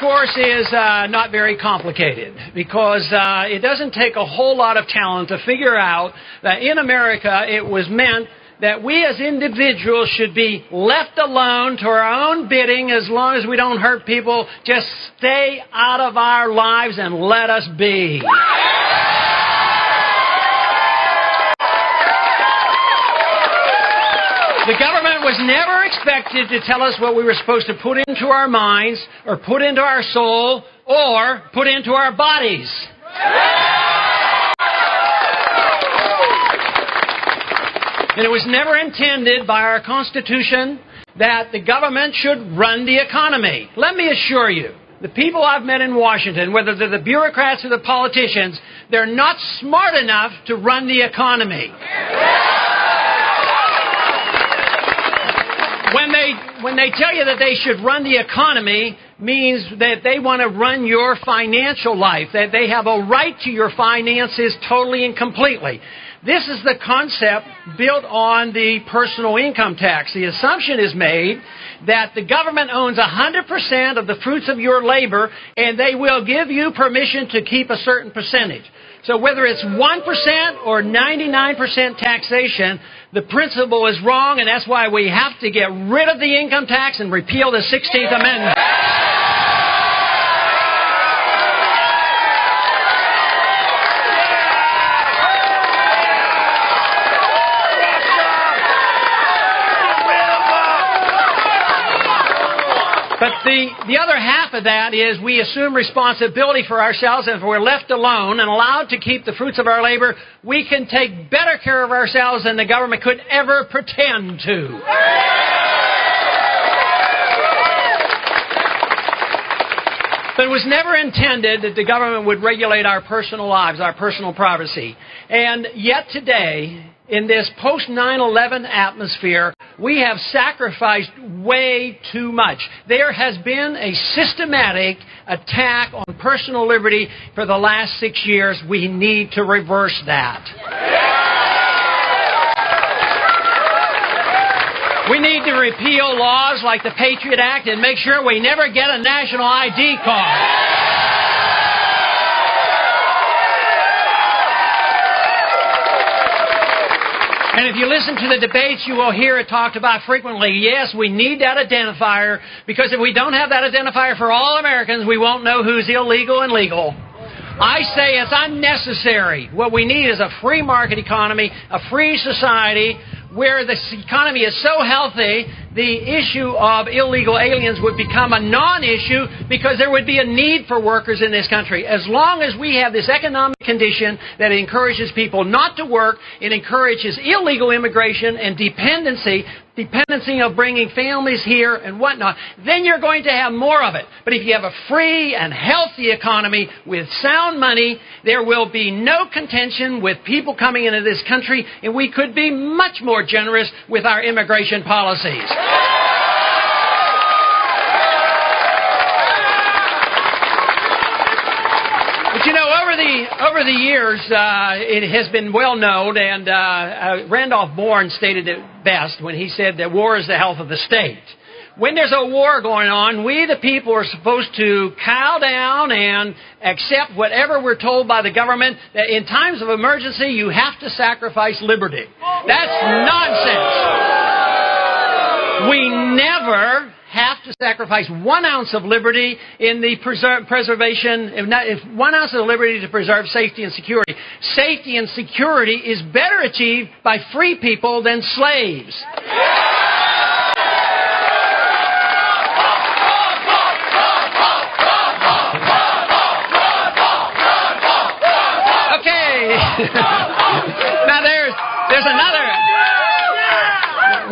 course, is not very complicated because it doesn't take a whole lot of talent to figure out that in America it was meant that we as individuals should be left alone to our own bidding as long as we don't hurt people. Just stay out of our lives and let us be. The government was never expected to tell us what we were supposed to put into our minds or put into our soul or put into our bodies. And it was never intended by our Constitution that the government should run the economy. Let me assure you, the people I've met in Washington, whether they're the bureaucrats or the politicians, they're not smart enough to run the economy. When they tell you that they should run the economy, means that they want to run your financial life, that they have a right to your finances totally and completely. This is the concept built on the personal income tax. The assumption is made that the government owns 100% of the fruits of your labor, and they will give you permission to keep a certain percentage. So whether it's 1% or 99% taxation, the principle is wrong, and that's why we have to get rid of the income tax and repeal the 16th Amendment. But the other half of that is we assume responsibility for ourselves, and if we're left alone and allowed to keep the fruits of our labor, we can take better care of ourselves than the government could ever pretend to. But it was never intended that the government would regulate our personal lives, our personal privacy. And yet today, in this post-9/11 atmosphere, we have sacrificed way too much. There has been a systematic attack on personal liberty for the last 6 years. We need to reverse that. We need to repeal laws like the Patriot Act and make sure we never get a national ID card. And if you listen to the debates, you will hear it talked about frequently. Yes, we need that identifier, because if we don't have that identifier for all Americans, we won't know who's illegal and legal. I say it's unnecessary. What we need is a free market economy, a free society where the economy is so healthy, the issue of illegal aliens would become a non-issue because there would be a need for workers in this country. As long as we have this economic condition that encourages people not to work, it encourages illegal immigration and dependency of bringing families here and whatnot, then you're going to have more of it. But if you have a free and healthy economy with sound money, there will be no contention with people coming into this country, and we could be much more generous with our immigration policies. But you know, over the years, it has been well known, and Randolph Bourne stated it best when he said that war is the health of the state. When there's a war going on, we the people are supposed to cow down and accept whatever we're told by the government, that in times of emergency you have to sacrifice liberty. That's nonsense. We never have to sacrifice 1 ounce of liberty in the preservation, if 1 ounce of liberty to preserve safety and security. Safety and security is better achieved by free people than slaves. Okay. Now there's another.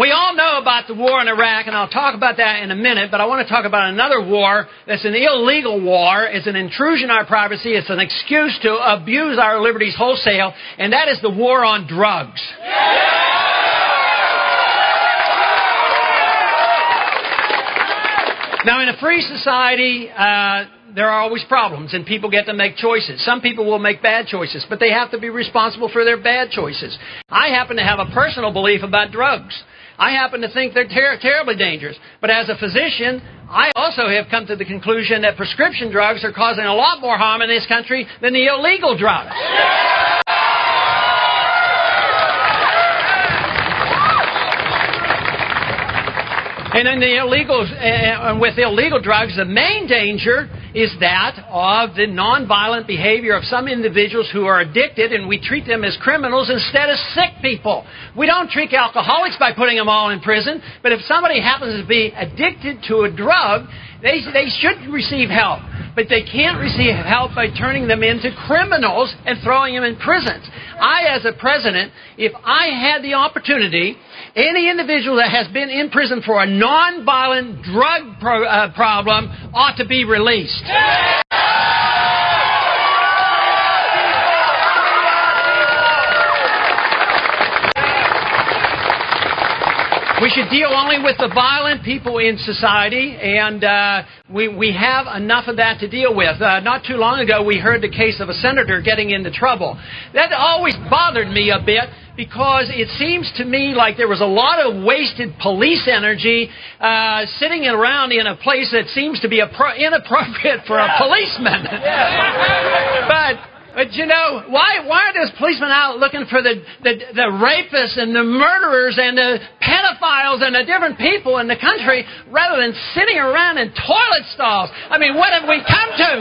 We all know about the war in Iraq, and I'll talk about that in a minute, but I want to talk about another war that's an illegal war. It's an intrusion on our privacy. It's an excuse to abuse our liberties wholesale, and that is the war on drugs. Now, in a free society, there are always problems, and people get to make choices. Some people will make bad choices, but they have to be responsible for their bad choices. I happen to have a personal belief about drugs. I happen to think they're terribly dangerous. But as a physician, I also have come to the conclusion that prescription drugs are causing a lot more harm in this country than the illegal drugs. And in the with illegal drugs, the main danger is that of the nonviolent behavior of some individuals who are addicted, and we treat them as criminals instead of sick people. We don't treat alcoholics by putting them all in prison, but if somebody happens to be addicted to a drug, they should receive help. But they can't receive help by turning them into criminals and throwing them in prisons. I, as a president, if I had the opportunity, any individual that has been in prison for a nonviolent drug problem ought to be released. We should deal only with the violent people in society, and we have enough of that to deal with. Not too long ago, we heard the case of a senator getting into trouble. That always bothered me a bit, because it seems to me like there was a lot of wasted police energy sitting around in a place that seems to be inappropriate for a policeman. But you know, why are those policemen out looking for the rapists and the murderers and the pedophiles and the different people in the country rather than sitting around in toilet stalls? I mean, what have we come to?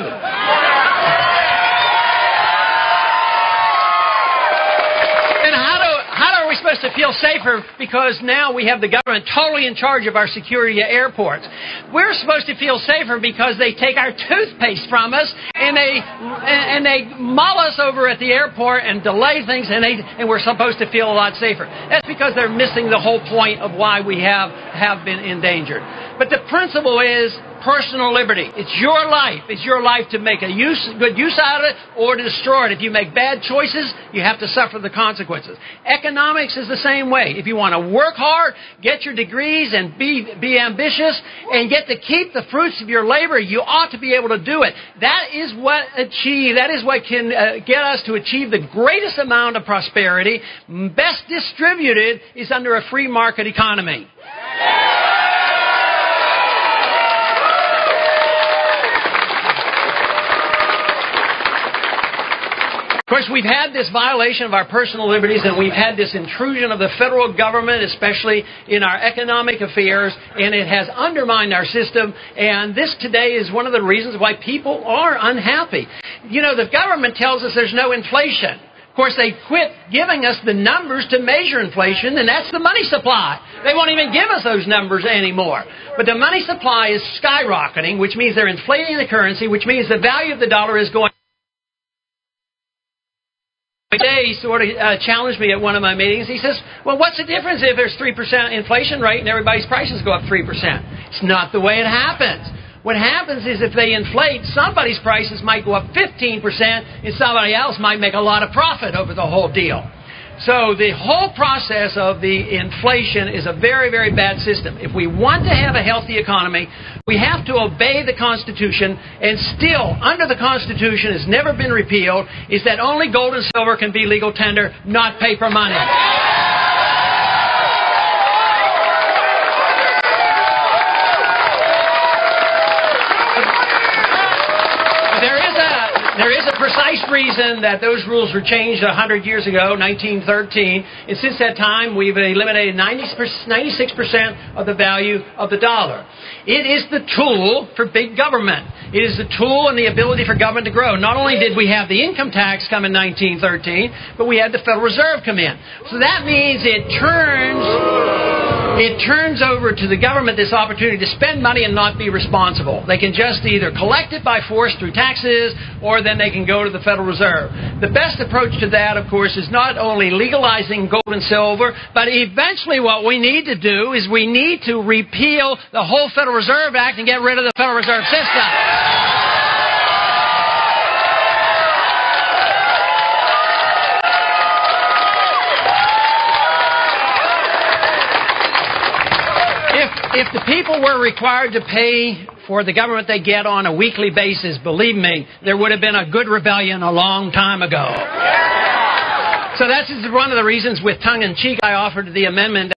And how are we supposed to feel safer, because now we have the government totally in charge of our security at airports? We're supposed to feel safer because they take our toothpaste from us and they mull us over at the airport and delay things, and we're supposed to feel a lot safer. That's because they're missing the whole point of why we have been endangered. But the principle is personal liberty. It's your life. It's your life to make good use out of it or to destroy it. If you make bad choices, you have to suffer the consequences. Economics is the same way. If you want to work hard, get your degrees, and be ambitious, and get to keep the fruits of your labor, you ought to be able to do it. That is what can get us to achieve the greatest amount of prosperity. Best distributed is under a free market economy. Of course, we've had this violation of our personal liberties, and we've had this intrusion of the federal government, especially in our economic affairs, and it has undermined our system. And this today is one of the reasons why people are unhappy. You know, the government tells us there's no inflation. Of course, they quit giving us the numbers to measure inflation, and that's the money supply. They won't even give us those numbers anymore. But the money supply is skyrocketing, which means they're inflating the currency, which means the value of the dollar is going. Today, he sort of challenged me at one of my meetings. He says, well, what's the difference if there's 3% inflation rate and everybody's prices go up 3%? It's not the way it happens. What happens is if they inflate, somebody's prices might go up 15% and somebody else might make a lot of profit over the whole deal. So the whole process of the inflation is a very, very bad system. If we want to have a healthy economy, we have to obey the Constitution, and still, under the Constitution, has never been repealed, is that only gold and silver can be legal tender, not paper money. There is a precise reason that those rules were changed 100 years ago, 1913, and since that time we've eliminated 96% of the value of the dollar. It is the tool for big government. It is the tool and the ability for government to grow. Not only did we have the income tax come in 1913, but we had the Federal Reserve come in. So that means it turns over to the government this opportunity to spend money and not be responsible. They can just either collect it by force through taxes, or then they can go to the Federal Reserve. The best approach to that, of course, is not only legalizing gold and silver, but eventually what we need to do is we need to repeal the whole Federal Reserve Act and get rid of the Federal Reserve System. If the people were required to pay for the government they get on a weekly basis, believe me, there would have been a good rebellion a long time ago. So that's one of the reasons, with tongue-in-cheek, I offered the amendment